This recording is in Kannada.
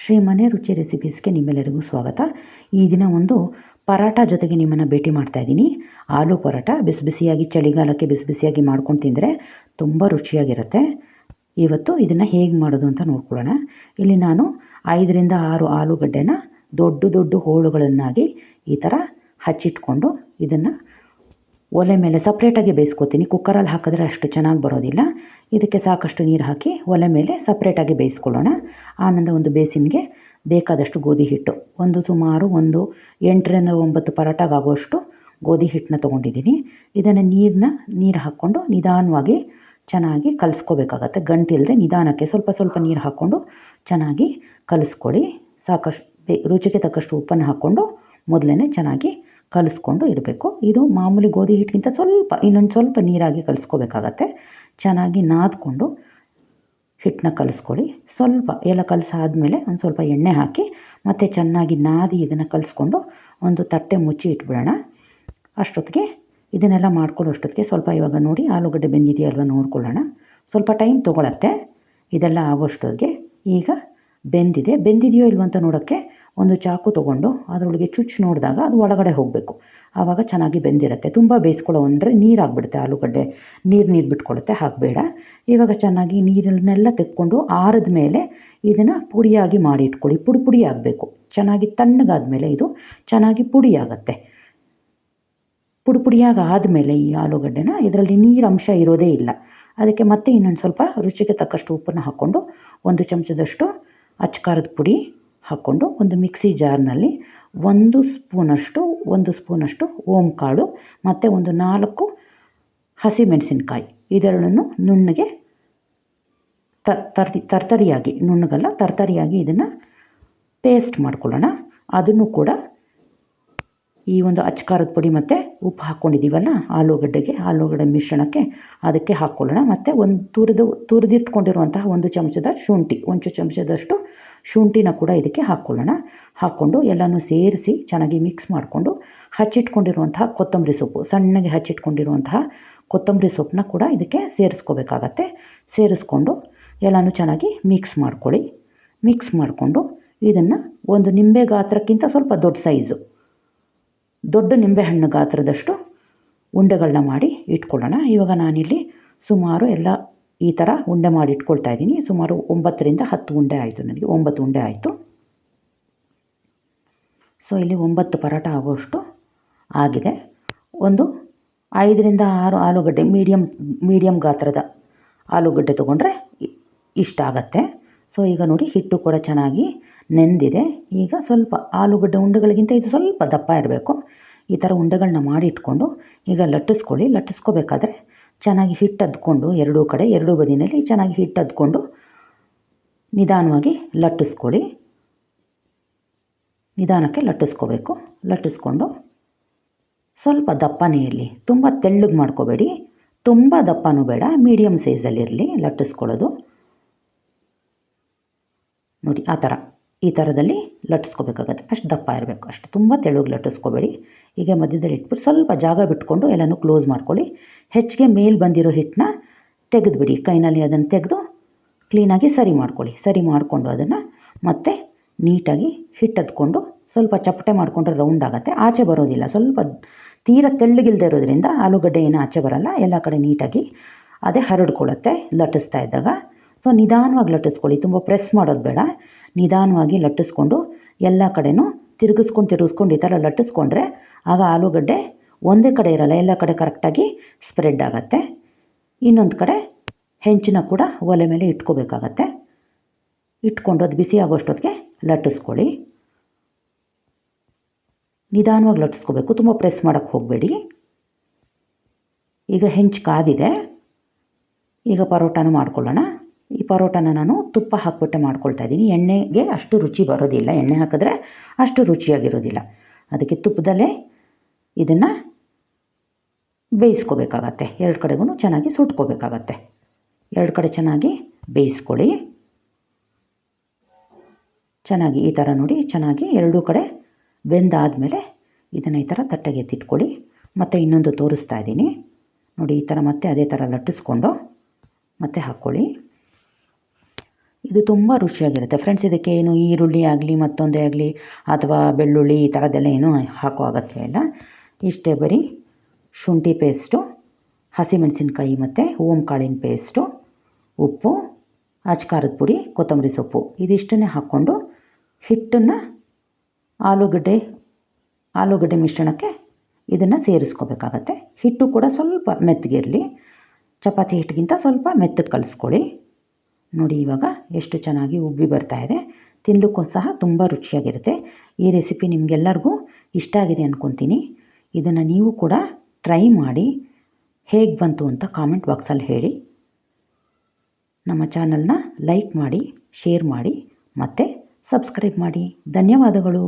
ಶ್ರೀ ಮನೆ ರುಚಿ ರೆಸಿಪೀಸ್ಗೆ ನಿಮ್ಮೆಲ್ಲರಿಗೂ ಸ್ವಾಗತ. ಈ ದಿನ ಒಂದು ಪರಾಟ ಜೊತೆಗೆ ನಿಮ್ಮನ್ನು ಭೇಟಿ ಮಾಡ್ತಾಯಿದ್ದೀನಿ. ಆಲೂ ಪರಾಟ ಬಿಸಿ ಬಿಸಿಯಾಗಿ ಚಳಿಗಾಲಕ್ಕೆ ಬಿಸಿ ಬಿಸಿಯಾಗಿ ಮಾಡ್ಕೊಂಡು ತಿಂದರೆ ತುಂಬ ರುಚಿಯಾಗಿರುತ್ತೆ. ಇವತ್ತು ಇದನ್ನು ಹೇಗೆ ಮಾಡೋದು ಅಂತ ನೋಡ್ಕೊಳ್ಳೋಣ. ಇಲ್ಲಿ ನಾನು 5ರಿಂದ 6 ಆಲೂಗಡ್ಡೆನ ದೊಡ್ಡ ದೊಡ್ಡ ಹೋಳುಗಳನ್ನಾಗಿ ಈ ಥರ ಹಚ್ಚಿಟ್ಕೊಂಡು ಇದನ್ನು ಒಲೆ ಮೇಲೆ ಸಪ್ರೇಟಾಗಿ ಬೇಯಿಸ್ಕೊತೀನಿ. ಕುಕ್ಕರಲ್ಲಿ ಹಾಕಿದ್ರೆ ಅಷ್ಟು ಚೆನ್ನಾಗಿ ಬರೋದಿಲ್ಲ. ಇದಕ್ಕೆ ಸಾಕಷ್ಟು ನೀರು ಹಾಕಿ ಒಲೆ ಮೇಲೆ ಸಪ್ರೇಟಾಗಿ ಬೇಯಿಸ್ಕೊಳ್ಳೋಣ. ಆನಂತರ ಒಂದು ಬೇಸಿನ್ಗೆ ಬೇಕಾದಷ್ಟು ಗೋಧಿ ಹಿಟ್ಟು, ಸುಮಾರು 8ರಿಂದ 9 ಪರಾಟಾಗುವಷ್ಟು ಗೋಧಿ ಹಿಟ್ಟನ್ನ ತೊಗೊಂಡಿದ್ದೀನಿ. ಇದನ್ನು ನೀರು ಹಾಕ್ಕೊಂಡು ನಿಧಾನವಾಗಿ ಚೆನ್ನಾಗಿ ಕಲಿಸ್ಕೋಬೇಕಾಗತ್ತೆ. ಗಂಟಿಲ್ಲದೆ ನಿಧಾನಕ್ಕೆ ಸ್ವಲ್ಪ ಸ್ವಲ್ಪ ನೀರು ಹಾಕ್ಕೊಂಡು ಚೆನ್ನಾಗಿ ಕಲಿಸ್ಕೊಳ್ಳಿ. ಸಾಕಷ್ಟು ರುಚಿಗೆ ತಕ್ಕಷ್ಟು ಉಪ್ಪನ್ನು ಹಾಕ್ಕೊಂಡು ಮೊದಲೇ ಚೆನ್ನಾಗಿ ಕಲಿಸ್ಕೊಂಡು ಇರಬೇಕು. ಇದು ಮಾಮೂಲಿ ಗೋಧಿ ಹಿಟ್ಟಿಗಿಂತ ಇನ್ನೊಂದು ಸ್ವಲ್ಪ ನೀರಾಗಿ ಕಲಿಸ್ಕೋಬೇಕಾಗತ್ತೆ. ಚೆನ್ನಾಗಿ ನಾದ್ಕೊಂಡು ಹಿಟ್ಟನ್ನ ಕಲಿಸ್ಕೊಳ್ಳಿ. ಸ್ವಲ್ಪ ಎಲ್ಲ ಕಲಸಾದ್ಮೇಲೆ ಒಂದು ಸ್ವಲ್ಪ ಎಣ್ಣೆ ಹಾಕಿ ಮತ್ತು ಚೆನ್ನಾಗಿ ನಾದಿ ಇದನ್ನು ಕಲಿಸ್ಕೊಂಡು ಒಂದು ತಟ್ಟೆ ಮುಚ್ಚಿ ಇಟ್ಬಿಡೋಣ. ಅಷ್ಟೊತ್ತಿಗೆ ಇದನ್ನೆಲ್ಲ ಮಾಡ್ಕೊಳ್ಳೋಷ್ಟೊತ್ತಿಗೆ ಸ್ವಲ್ಪ ಇವಾಗ ನೋಡಿ ಆಲೂಗಡ್ಡೆ ಬೆಂದಿದೆಯಲ್ವ ನೋಡ್ಕೊಳ್ಳೋಣ. ಸ್ವಲ್ಪ ಟೈಮ್ ತೊಗೊಳತ್ತೆ ಇದೆಲ್ಲ ಆಗೋಷ್ಟೊತ್ತಿಗೆ. ಈಗ ಬೆಂದಿದೆಯೋ ಇಲ್ವ ಅಂತ ನೋಡೋಕ್ಕೆ ಒಂದು ಚಾಕು ತೊಗೊಂಡು ಅದರೊಳಗೆ ಚುಚ್ಚಿ ನೋಡಿದಾಗ ಅದು ಒಳಗಡೆ ಹೋಗಬೇಕು. ಆವಾಗ ಚೆನ್ನಾಗಿ ಬೆಂದಿರುತ್ತೆ. ತುಂಬ ಬೇಯಿಸ್ಕೊಳ್ಳೋ ಅಂದರೆ ನೀರಾಗಿಬಿಡುತ್ತೆ, ಆಲೂಗಡ್ಡೆ ನೀರು ಬಿಟ್ಕೊಳುತ್ತೆ, ಹಾಕಬೇಡ. ಇವಾಗ ಚೆನ್ನಾಗಿ ನೀರನ್ನೆಲ್ಲ ತೆಕ್ಕೊಂಡು ಆರಿದ ಮೇಲೆ ಇದನ್ನು ಪುಡಿಯಾಗಿ ಮಾಡಿ ಇಟ್ಕೊಳ್ಳಿ. ಪುಡಿ ಆಗಬೇಕು. ಚೆನ್ನಾಗಿ ತಣ್ಣಗಾದ್ಮೇಲೆ ಇದು ಚೆನ್ನಾಗಿ ಪುಡಿ ಆಗುತ್ತೆ. ಪುಡಿಯಾಗಿ ಆದಮೇಲೆ ಈ ಆಲೂಗಡ್ಡೆನ ಇದರಲ್ಲಿ ನೀರಂಶ ಇರೋದೇ ಇಲ್ಲ. ಅದಕ್ಕೆ ಮತ್ತೆ ಇನ್ನೊಂದು ಸ್ವಲ್ಪ ರುಚಿಗೆ ತಕ್ಕಷ್ಟು ಉಪ್ಪನ್ನು ಹಾಕ್ಕೊಂಡು 1 ಚಮಚದಷ್ಟು ಅಚ್ಕಾರದ ಪುಡಿ ಹಾಕ್ಕೊಂಡು ಒಂದು ಮಿಕ್ಸಿ ಜಾರ್ನಲ್ಲಿ 1 ಸ್ಪೂನಷ್ಟು ಓಂಕಾಳು ಮತ್ತು 4 ಹಸಿಮೆಣಸಿನ್ಕಾಯಿ ಇದೆರಡನ್ನು ನುಣ್ಣಗೆ ತರ್ತರಿಯಾಗಿ, ನುಣ್ಣಗಲ್ಲ ತರ್ತರಿಯಾಗಿ ಇದನ್ನು ಪೇಸ್ಟ್ ಮಾಡ್ಕೊಳ್ಳೋಣ. ಅದನ್ನು ಕೂಡ ಈ ಒಂದು ಅಚ್ಕಾರದ ಪುಡಿ ಮತ್ತು ಉಪ್ಪು ಹಾಕ್ಕೊಂಡಿದ್ದೀವಲ್ಲ ಆಲೂಗಡ್ಡೆ ಮಿಶ್ರಣಕ್ಕೆ ಅದಕ್ಕೆ ಹಾಕ್ಕೊಳ್ಳೋಣ. ಮತ್ತು ತುರಿದಿಟ್ಕೊಂಡಿರುವಂತಹ 1 ಚಮಚದಷ್ಟು ಶುಂಠಿನ ಕೂಡ ಇದಕ್ಕೆ ಹಾಕ್ಕೊಳ್ಳೋಣ. ಹಾಕ್ಕೊಂಡು ಎಲ್ಲನೂ ಸೇರಿಸಿ ಚೆನ್ನಾಗಿ ಮಿಕ್ಸ್ ಮಾಡಿಕೊಂಡು ಹಚ್ಚಿಟ್ಕೊಂಡಿರುವಂತಹ ಕೊತ್ತಂಬರಿ ಸೊಪ್ಪು, ಸಣ್ಣಗೆ ಹಚ್ಚಿಟ್ಕೊಂಡಿರುವಂತಹ ಕೊತ್ತಂಬರಿ ಸೊಪ್ಪನ್ನ ಕೂಡ ಇದಕ್ಕೆ ಸೇರಿಸ್ಕೋಬೇಕಾಗತ್ತೆ. ಸೇರಿಸ್ಕೊಂಡು ಎಲ್ಲನೂ ಚೆನ್ನಾಗಿ ಮಿಕ್ಸ್ ಮಾಡ್ಕೊಳ್ಳಿ. ಮಿಕ್ಸ್ ಮಾಡಿಕೊಂಡು ಇದನ್ನು ಒಂದು ನಿಂಬೆ ಗಾತ್ರಕ್ಕಿಂತ ಸ್ವಲ್ಪ ದೊಡ್ಡ ನಿಂಬೆಹಣ್ಣು ಗಾತ್ರದಷ್ಟು ಉಂಡೆಗಳನ್ನ ಮಾಡಿ ಇಟ್ಕೊಳ್ಳೋಣ. ಇವಾಗ ನಾನಿಲ್ಲಿ ಸುಮಾರು ಎಲ್ಲ ಈ ಥರ ಉಂಡೆ ಮಾಡಿ ಇಟ್ಕೊಳ್ತಾ ಇದ್ದೀನಿ. ಸುಮಾರು 9ರಿಂದ 10 ಉಂಡೆ ಆಯಿತು. ನನಗೆ 9 ಉಂಡೆ ಆಯಿತು. ಸೊ ಇಲ್ಲಿ 9 ಪರಾಟ ಆಗೋಷ್ಟು ಆಗಿದೆ. ಒಂದು 5ರಿಂದ 6 ಆಲೂಗಡ್ಡೆ ಮೀಡಿಯಮ್ ಗಾತ್ರದ ಆಲೂಗಡ್ಡೆ ತೊಗೊಂಡ್ರೆ ಇಷ್ಟ ಆಗತ್ತೆ. ಸೊ ಈಗ ನೋಡಿ ಹಿಟ್ಟು ಕೂಡ ಚೆನ್ನಾಗಿ ನೆಂದಿದೆ. ಈಗ ಸ್ವಲ್ಪ ಆಲೂಗಡ್ಡೆ ಉಂಡೆಗಳಿಗಿಂತ ಇದು ಸ್ವಲ್ಪ ದಪ್ಪ ಇರಬೇಕು. ಈ ಥರ ಉಂಡೆಗಳನ್ನ ಮಾಡಿ ಇಟ್ಕೊಂಡು ಈಗ ಲಟ್ಟಿಸ್ಕೋಬೇಕಾದ್ರೆ ಚೆನ್ನಾಗಿ ಹಿಟ್ಟು ಅದ್ಕೊಂಡು ಎರಡೂ ಬದಿನಲ್ಲಿ ಚೆನ್ನಾಗಿ ಹಿಟ್ಟು ಅದ್ಕೊಂಡು ನಿಧಾನವಾಗಿ ಲಟ್ಟಿಸ್ಕೊಳ್ಳಿ. ನಿಧಾನಕ್ಕೆ ಲಟ್ಟಿಸ್ಕೋಬೇಕು. ಲಟ್ಟಿಸ್ಕೊಂಡು ಸ್ವಲ್ಪ ದಪ್ಪನೇ ಇರಲಿ, ತುಂಬ ತೆಳ್ಳಗೆ ಮಾಡ್ಕೋಬೇಡಿ, ತುಂಬ ದಪ್ಪನೂ ಬೇಡ, ಮೀಡಿಯಮ್ ಸೈಜಲ್ಲಿರಲಿ ಲಟ್ಟಿಸ್ಕೊಳ್ಳೋದು. ನೋಡಿ ಈ ಥರದಲ್ಲಿ ಲಟ್ಟಿಸ್ಕೋಬೇಕಾಗತ್ತೆ. ಅಷ್ಟು ದಪ್ಪ ಇರಬೇಕು, ಅಷ್ಟು ತುಂಬ ತೆಳುಗೆ ಲಟ್ಟಿಸ್ಕೋಬೇಡಿ. ಈಗ ಮಧ್ಯದಲ್ಲಿ ಇಟ್ಬಿಟ್ಟು ಸ್ವಲ್ಪ ಜಾಗ ಬಿಟ್ಕೊಂಡು ಎಲ್ಲನೂ ಕ್ಲೋಸ್ ಮಾಡ್ಕೊಳ್ಳಿ. ಹೆಚ್ಚಿಗೆ ಮೇಲೆ ಬಂದಿರೋ ಹಿಟ್ಟನ್ನ ತೆಗೆದುಬಿಡಿ. ಕೈನಲ್ಲಿ ಅದನ್ನು ತೆಗೆದು ಕ್ಲೀನಾಗಿ ಸರಿ ಮಾಡ್ಕೊಳ್ಳಿ. ಸರಿ ಮಾಡಿಕೊಂಡು ಅದನ್ನು ಮತ್ತೆ ನೀಟಾಗಿ ಹಿಟ್ಟದ್ಕೊಂಡು ಸ್ವಲ್ಪ ಚಪ್ಪಟೆ ಮಾಡಿಕೊಂಡ್ರೆ ರೌಂಡ್ ಆಗುತ್ತೆ, ಆಚೆ ಬರೋದಿಲ್ಲ. ಸ್ವಲ್ಪ ತೀರ ತೆಳ್ಳಗಿಲ್ಲದೆ ಇರೋದ್ರಿಂದ ಆಲೂಗಡ್ಡೆ ಏನು ಆಚೆ ಬರೋಲ್ಲ, ಎಲ್ಲ ಕಡೆ ನೀಟಾಗಿ ಅದೇ ಹರಡ್ಕೊಳ್ಳುತ್ತೆ ಲಟ್ಟಿಸ್ತಾ ಇದ್ದಾಗ. ಸೊ ನಿಧಾನವಾಗಿ ಲಟ್ಟಿಸ್ಕೊಳ್ಳಿ, ತುಂಬ ಪ್ರೆಸ್ ಮಾಡೋದು ಬೇಡ. ನಿಧಾನವಾಗಿ ಲಟ್ಟಿಸ್ಕೊಂಡು ಎಲ್ಲ ಕಡೆನೂ ತಿರುಗಿಸ್ಕೊಂಡು ಈ ಥರ ಲಟ್ಟಿಸ್ಕೊಂಡ್ರೆ ಆಗ ಆಲೂಗಡ್ಡೆ ಒಂದೇ ಕಡೆ ಇರೋಲ್ಲ, ಎಲ್ಲ ಕಡೆ ಕರೆಕ್ಟಾಗಿ ಸ್ಪ್ರೆಡ್ ಆಗುತ್ತೆ. ಇನ್ನೊಂದು ಕಡೆ ಹೆಂಚನ್ನ ಕೂಡ ಒಲೆ ಮೇಲೆ ಇಟ್ಕೋಬೇಕಾಗತ್ತೆ. ಇಟ್ಕೊಂಡು ಅದು ಬಿಸಿ ಆಗೋಷ್ಟೊತ್ತಿಗೆ ಲಟ್ಟಿಸ್ಕೊಳ್ಳಿ. ನಿಧಾನವಾಗಿ ಲಟ್ಟಿಸ್ಕೋಬೇಕು, ತುಂಬ ಪ್ರೆಸ್ ಮಾಡೋಕ್ಕೆ ಹೋಗಬೇಡಿ. ಈಗ ಹೆಂಚು ಕಾದಿದೆ. ಈಗ ಪರೋಟಾನ ಮಾಡ್ಕೊಳ್ಳೋಣ. ಈ ಪರೋಟಾನ ನಾನು ತುಪ್ಪ ಹಾಕ್ಬಿಟ್ಟೆ ಮಾಡ್ಕೊಳ್ತಾ ಇದ್ದೀನಿ. ಎಣ್ಣೆಗೆ ಅಷ್ಟು ರುಚಿ ಬರೋದಿಲ್ಲ, ಎಣ್ಣೆ ಹಾಕಿದ್ರೆ ಅಷ್ಟು ರುಚಿಯಾಗಿರೋದಿಲ್ಲ. ಅದಕ್ಕೆ ತುಪ್ಪದಲ್ಲೇ ಇದನ್ನು ಬೇಯಿಸ್ಕೋಬೇಕಾಗತ್ತೆ. 2 ಕಡೆಗೂ ಚೆನ್ನಾಗಿ ಸುಟ್ಕೋಬೇಕಾಗತ್ತೆ. 2 ಕಡೆ ಚೆನ್ನಾಗಿ ಬೇಯಿಸ್ಕೊಳ್ಳಿ. ಚೆನ್ನಾಗಿ ಈ ಥರ ನೋಡಿ, ಚೆನ್ನಾಗಿ 2 ಕಡೆ ಬೆಂದಾದಮೇಲೆ ಇದನ್ನು ಈ ಥರ ತಟ್ಟೆಗೆ ಎತ್ತಿಟ್ಕೊಳ್ಳಿ. ಮತ್ತು ಇನ್ನೊಂದು ತೋರಿಸ್ತಾ ಇದ್ದೀನಿ ನೋಡಿ. ಈ ಥರ ಮತ್ತೆ ಅದೇ ಥರ ಲಟ್ಟಿಸ್ಕೊಂಡು ಮತ್ತೆ ಹಾಕ್ಕೊಳ್ಳಿ. ಇದು ತುಂಬ ರುಚಿಯಾಗಿರುತ್ತೆ ಫ್ರೆಂಡ್ಸ್. ಇದಕ್ಕೆ ಏನು ಈರುಳ್ಳಿ ಆಗಲಿ ಮತ್ತೊಂದೇ ಆಗಲಿ ಅಥವಾ ಬೆಳ್ಳುಳ್ಳಿ ಈ ಥರದ್ದೆಲ್ಲ ಏನೂ ಹಾಕೋ ಅಗತ್ಯ ಇಲ್ಲ. ಇಷ್ಟೇ ಬರೀ ಶುಂಠಿ ಪೇಸ್ಟು, ಹಸಿಮೆಣಸಿನ್ಕಾಯಿ ಮತ್ತು ಓಂಕಾಳಿನ ಪೇಸ್ಟು, ಉಪ್ಪು, ಅಚ್ಕಾರದ ಪುಡಿ, ಕೊತ್ತಂಬರಿ ಸೊಪ್ಪು ಇದಿಷ್ಟನ್ನೇ ಹಾಕ್ಕೊಂಡು ಹಿಟ್ಟನ್ನು ಆಲೂಗಡ್ಡೆ ಮಿಶ್ರಣಕ್ಕೆ ಇದನ್ನು ಸೇರಿಸ್ಕೋಬೇಕಾಗತ್ತೆ. ಹಿಟ್ಟು ಕೂಡ ಸ್ವಲ್ಪ ಮೆತ್ತಗಿರಲಿ, ಚಪಾತಿ ಹಿಟ್ಟಿಗಿಂತ ಸ್ವಲ್ಪ ಮೆತ್ತಗೆ ಕಲಿಸ್ಕೊಳ್ಳಿ. ನೋಡಿ ಇವಾಗ ಎಷ್ಟು ಚೆನ್ನಾಗಿ ಉಬ್ಬಿ ಬರ್ತಾಯಿದೆ. ತಿನ್ನಲಿಕ್ಕೂ ಸಹ ತುಂಬ ರುಚಿಯಾಗಿರುತ್ತೆ. ಈ ರೆಸಿಪಿ ನಿಮಗೆಲ್ಲರಿಗೂ ಇಷ್ಟ ಆಗಿದೆ ಅಂದ್ಕೊತೀನಿ. ಇದನ್ನು ನೀವು ಕೂಡ ಟ್ರೈ ಮಾಡಿ ಹೇಗೆ ಬಂತು ಅಂತ ಕಾಮೆಂಟ್ ಬಾಕ್ಸಲ್ಲಿ ಹೇಳಿ. ನಮ್ಮ ಚಾನಲ್ನ ಲೈಕ್ ಮಾಡಿ, ಶೇರ್ ಮಾಡಿ ಮತ್ತು ಸಬ್ಸ್ಕ್ರೈಬ್ ಮಾಡಿ. ಧನ್ಯವಾದಗಳು.